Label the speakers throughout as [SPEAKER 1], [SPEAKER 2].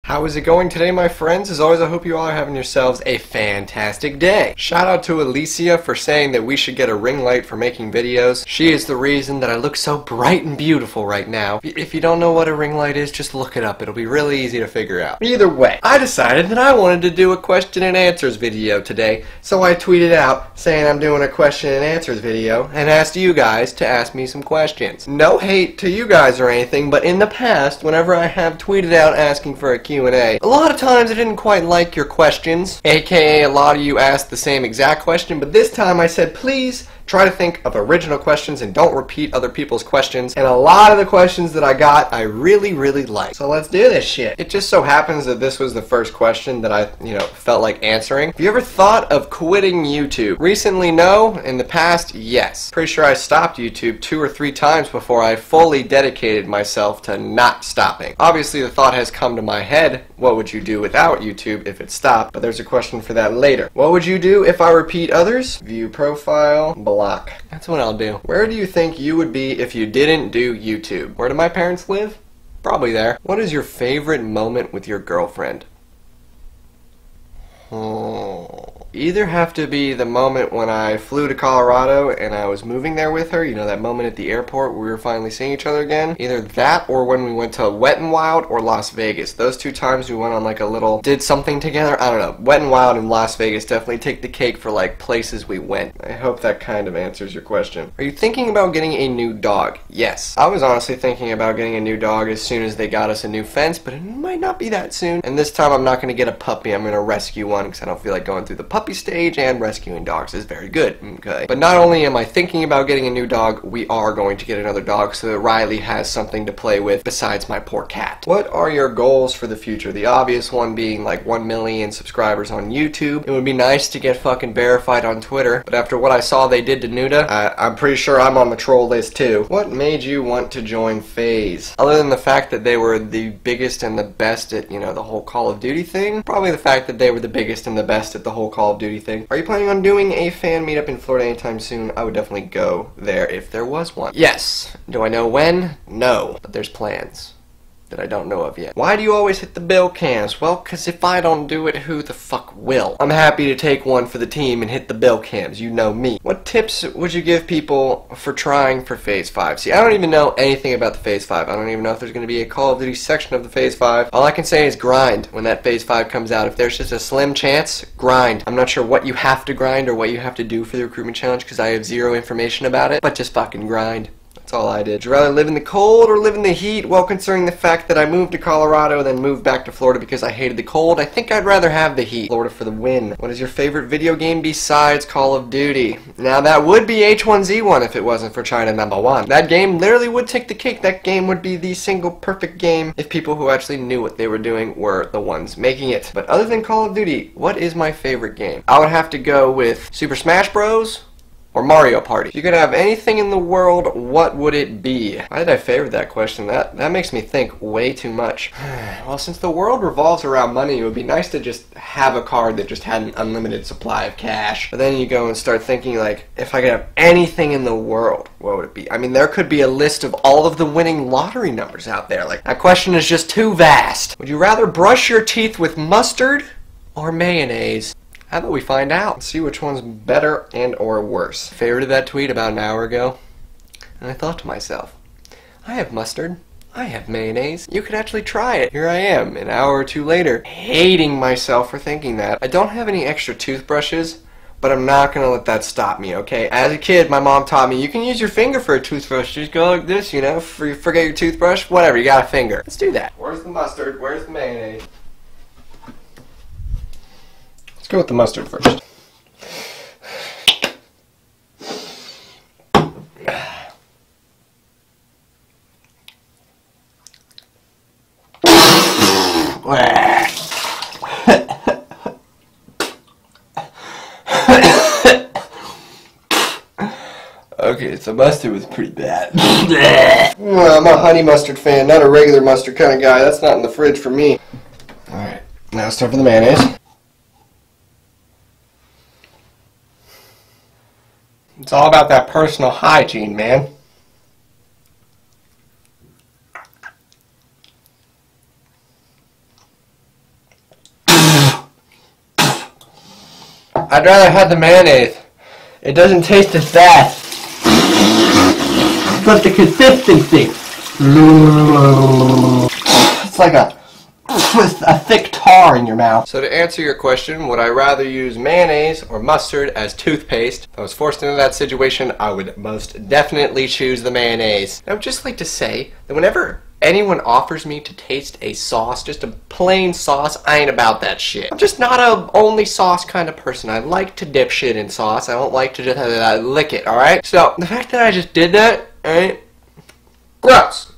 [SPEAKER 1] How is it going today, my friends? As always, I hope you all are having yourselves a fantastic day. Shout out to Aliciya for saying that we should get a ring light for making videos. She is the reason that I look so bright and beautiful right now. If you don't know what a ring light is, just look it up. It'll be really easy to figure out. Either way, I decided that I wanted to do a question and answers video today, so I tweeted out saying I'm doing a question and answers video and asked you guys to ask me some questions. No hate to you guys or anything, but in the past, whenever I have tweeted out asking for a Q&A, a lot of times I didn't quite like your questions, aka a lot of you asked the same exact question, but this time I said please try to think of original questions and don't repeat other people's questions, and a lot of the questions that I got I really liked. So let's do this shit. It just so happens that this was the first question that I, felt like answering. Have you ever thought of quitting YouTube? Recently, no. In the past, yes. Pretty sure I stopped YouTube 2 or 3 times before I fully dedicated myself to not stopping. Obviously the thought has come to my head, what would you do without YouTube if it stopped? But there's a question for that later. What would you do if I repeat others? View profile, block. That's what I'll do. Where do you think you would be if you didn't do YouTube? Where do my parents live? Probably there. What is your favorite moment with your girlfriend? Either have to be the moment when I flew to Colorado and I was moving there with her, that moment at the airport where we were finally seeing each other again. Either that or when we went to Wet n Wild or Las Vegas. Those 2 times we went on like a little, did something together. I don't know. Wet n Wild and Las Vegas definitely take the cake for like places we went. I hope that kind of answers your question. Are you thinking about getting a new dog? Yes. I was honestly thinking about getting a new dog as soon as they got us a new fence, but it might not be that soon. And this time I'm not going to get a puppy. I'm going to rescue one because I don't feel like going through the puppy stage, and rescuing dogs is very good, okay? But not only am I thinking about getting a new dog, we are going to get another dog so that Riley has something to play with besides my poor cat. What are your goals for the future? The obvious one being like 1 million subscribers on YouTube. It would be nice to get fucking verified on Twitter, but after what I saw they did to Nuda, I'm pretty sure I'm on the troll list too. What made you want to join Faze? Other than the fact that they were the biggest and the best at, the whole Call of Duty thing, probably the fact that they were the biggest and the best at the whole Call of Duty thing. Are you planning on doing a fan meetup in Florida anytime soon? I would definitely go there if there was one. Yes. Do I know when? No. But there's plans that I don't know of yet. Why do you always hit the bill cams? Well, because if I don't do it, who the fuck will? I'm happy to take one for the team and hit the bill cams. You know me. What tips would you give people for trying for Phase 5? See, I don't even know anything about the Phase 5. I don't even know if there's going to be a Call of Duty section of the Phase 5. All I can say is grind when that Phase 5 comes out. If there's just a slim chance, grind. I'm not sure what you have to grind or what you have to do for the recruitment challenge because I have zero information about it, but just fucking grind. That's all I did. Would you rather live in the cold or live in the heat? Well, considering the fact that I moved to Colorado then moved back to Florida because I hated the cold, I think I'd rather have the heat. Florida for the win. What is your favorite video game besides Call of Duty? Now that would be H1Z1 if it wasn't for China #1. That game literally would take the cake. That game would be the single perfect game if people who actually knew what they were doing were the ones making it. But other than Call of Duty, what is my favorite game? I would have to go with Super Smash Bros. Or Mario Party. If you could have anything in the world, what would it be? Why did I favorite that question? That makes me think way too much. Well, since the world revolves around money, it would be nice to just have a card that just had an unlimited supply of cash. But then you go and start thinking like, if I could have anything in the world, what would it be? I mean, there could be a list of all of the winning lottery numbers out there. Like, that question is just too vast. Would you rather brush your teeth with mustard or mayonnaise? How about we find out? Let's see which one's better and or worse. Favorited that tweet about an hour ago, and I thought to myself, I have mustard, I have mayonnaise, you could actually try it. Here I am, an hour or 2 later, hating myself for thinking that. I don't have any extra toothbrushes, but I'm not going to let that stop me, okay? As a kid, my mom taught me, you can use your finger for a toothbrush, just go like this, forget your toothbrush, whatever, you got a finger. Let's do that. Where's the mustard? Where's the mayonnaise? Go with the mustard first. Okay, so mustard was pretty bad. Well, I'm a honey mustard fan, not a regular mustard kind of guy. That's not in the fridge for me. Alright, now it's time for the mayonnaise. It's all about that personal hygiene, man. I'd rather have the mayonnaise. It doesn't taste as bad. But the consistency. It's like a thick tar in your mouth. So to answer your question, would I rather use mayonnaise or mustard as toothpaste? If I was forced into that situation, I would most definitely choose the mayonnaise. I would just like to say that whenever anyone offers me to taste a sauce, just a plain sauce, I ain't about that shit. I'm just not a only sauce kind of person. I like to dip shit in sauce. I don't like to just lick it, alright? So, the fact that I just did that, alright? Gross.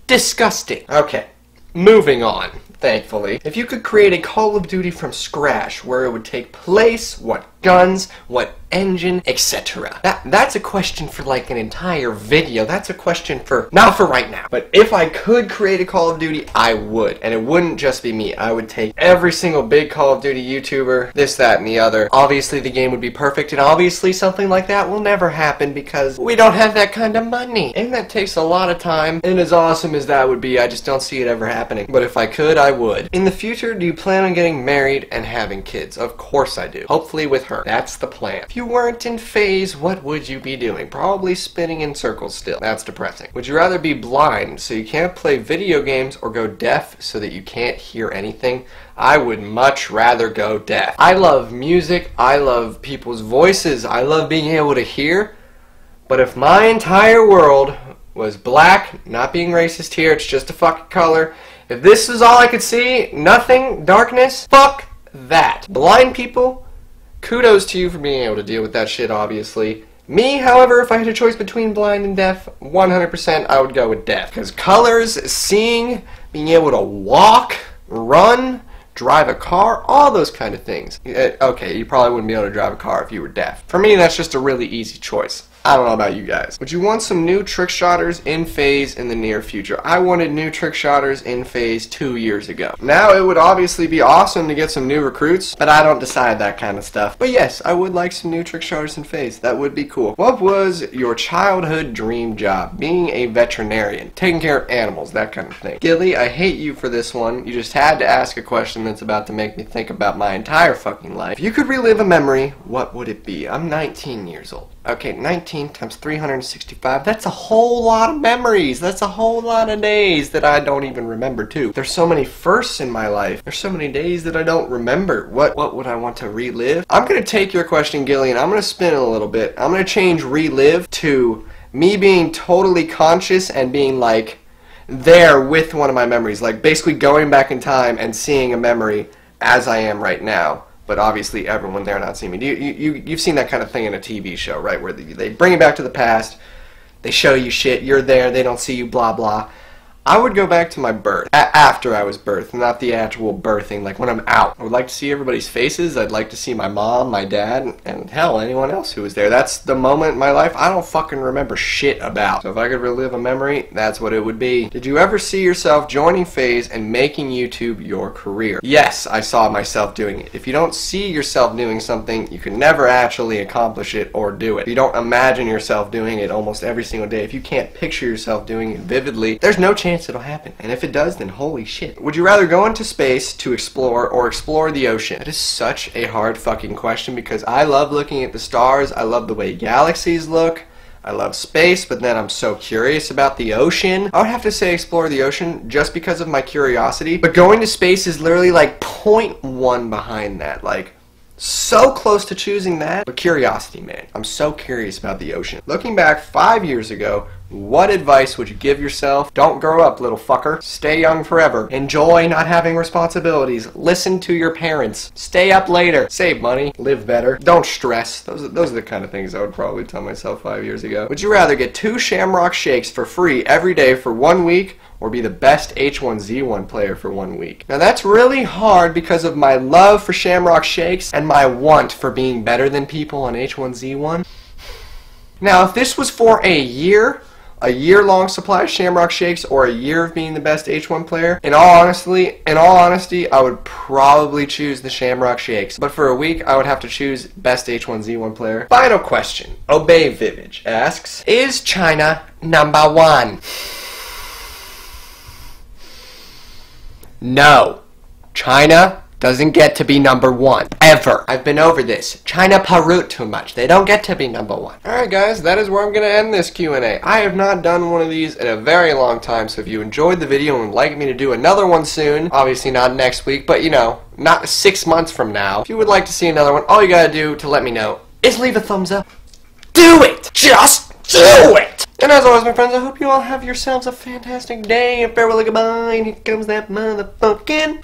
[SPEAKER 1] Disgusting. Okay, moving on. Thankfully. If you could create a Call of Duty from scratch, where it would take place, what guns, what engine, etc. That's a question for like an entire video. That's a question for, not for right now. But if I could create a Call of Duty, I would. And it wouldn't just be me. I would take every single big Call of Duty YouTuber, this, that, and the other. Obviously the game would be perfect, and obviously something like that will never happen because we don't have that kind of money. And that takes a lot of time. And as awesome as that would be, I just don't see it ever happening. But if I could, I would. In the future, do you plan on getting married and having kids? Of course I do. Hopefully with her. That's the plan. If you weren't in Faze, what would you be doing? Probably spinning in circles still. That's depressing. Would you rather be blind so you can't play video games or go deaf so that you can't hear anything? I would much rather go deaf. I love music. I love people's voices. I love being able to hear. But if my entire world was black, not being racist here, it's just a fucking color. If this is all I could see, nothing, darkness, fuck that. Blind people, kudos to you for being able to deal with that shit, obviously. Me, however, if I had a choice between blind and deaf, 100% I would go with deaf. Because colors, seeing, being able to walk, run, drive a car, all those kind of things. Okay, you probably wouldn't be able to drive a car if you were deaf. For me, that's just a really easy choice. I don't know about you guys. Would you want some new trick shotters in Faze in the near future? I wanted new trick shotters in Faze 2 years ago. Now it would obviously be awesome to get some new recruits, but I don't decide that kind of stuff. But yes, I would like some new trick shotters in Faze. That would be cool. What was your childhood dream job? Being a veterinarian, taking care of animals, that kind of thing. Gilly, I hate you for this one. You just had to ask a question that's about to make me think about my entire fucking life. If you could relive a memory, what would it be? I'm 19 years old. Okay, 19 times 365, that's a whole lot of memories. That's a whole lot of days that I don't even remember too. There's so many firsts in my life. There's so many days that I don't remember. What would I want to relive? I'm going to take your question, Gilly, and I'm going to spin it a little bit. I'm going to change relive to me being totally conscious and being like there with one of my memories. Like basically going back in time and seeing a memory as I am right now. But obviously everyone there not seeing me. You've seen that kind of thing in a TV show, right? Where they bring you back to the past, they show you shit, you're there, they don't see you, blah, blah. I would go back to my birth, after I was birthed, not the actual birthing, like when I'm out. I would like to see everybody's faces. I'd like to see my mom, my dad, and hell, anyone else who was there. That's the moment in my life I don't fucking remember shit about. So if I could relive a memory, that's what it would be. Did you ever see yourself joining Faze and making YouTube your career? Yes, I saw myself doing it. If you don't see yourself doing something, you can never actually accomplish it or do it. If you don't imagine yourself doing it almost every single day, if you can't picture yourself doing it vividly, there's no chance it'll happen. And if it does, then holy shit. Would you rather go into space to explore or explore the ocean? That is such a hard fucking question because I love looking at the stars. I love the way galaxies look. I love space, but then I'm so curious about the ocean. I would have to say explore the ocean just because of my curiosity. But going to space is literally like 0.1 behind that. Like, so close to choosing that, but curiosity, man. I'm so curious about the ocean. Looking back 5 years ago, what advice would you give yourself? Don't grow up, little fucker. Stay young forever. Enjoy not having responsibilities. Listen to your parents. Stay up later. Save money. Live better. Don't stress. Those are the kind of things I would probably tell myself 5 years ago. Would you rather get 2 Shamrock Shakes for free every day for 1 week, or be the best H1Z1 player for 1 week? Now that's really hard because of my love for Shamrock Shakes and my want for being better than people on H1Z1. Now if this was for a year-long supply of Shamrock Shakes, or a year of being the best H1 player, in all honesty, I would probably choose the Shamrock Shakes. But for a week, I would have to choose best H1Z1 player. Final question. Obey Vivage asks, is China #1? No. China doesn't get to be number one. Ever. I've been over this. China pollute too much. They don't get to be number one. Alright guys, that is where I'm going to end this Q&A. I have not done one of these in a very long time, so if you enjoyed the video and would like me to do another one soon, obviously not next week, but you know, not 6 months from now, if you would like to see another one, all you gotta do to let me know is leave a thumbs up. Do it! Just do it! And as always, my friends, I hope you all have yourselves a fantastic day. And farewell, goodbye, and here comes that motherfucking